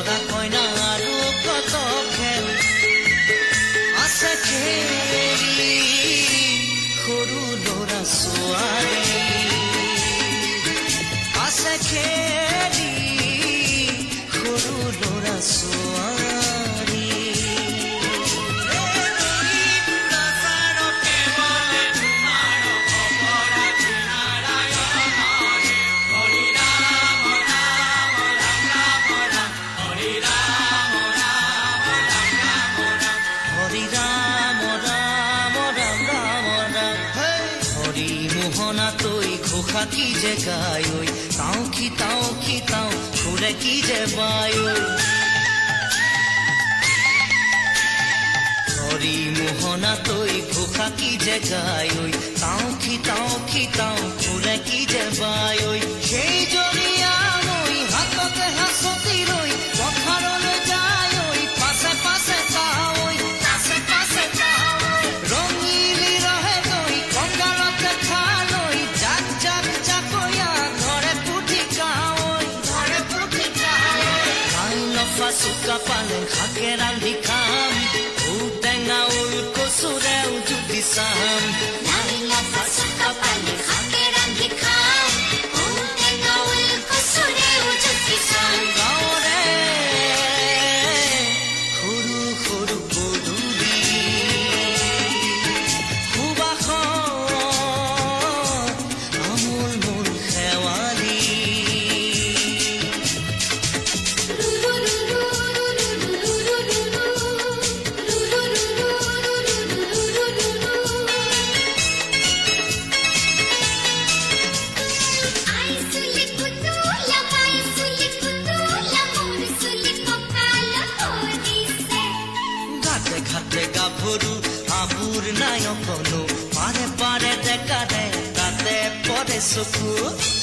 দৰা কইনা আৰু কত খেল আছে খেলি সৰু ল'ৰা ছোৱালী আছে খেলি সৰু ল'ৰা ছোৱালী কি যে গায় ঐ তাও কি তাও ঘুরে কি যে বায় হরি মোহনা তৈ ঘোষা কি যে গায় ঐ তাও কি তাও ঘুরে কি যে বায় সেই জরিয়া মই হাততে হাসতি রই পথারলৈ যায় ঐ পাছে পাছে তাই পাছে পাছে তাই রঙিলি রহে তৈ কঙ্গালতে খালৈ জাক জাক চুকা পালেং শাকে ৰান্ধি খাম ঔটেঙা ঊল কচুৰেও জুতি চাম চুকা পালেং শাকে ৰান্ধি খাম ঔটেঙা ঊল কচুৰেও জুতি চাম গাঁৱৰে সৰু সৰু পদূলি সুবাস আমোল মোল শেৱালি গাভৰু আবুৰ নাই অকনো পাৰে পাৰে ডেকা দে তাতে পৰে চকু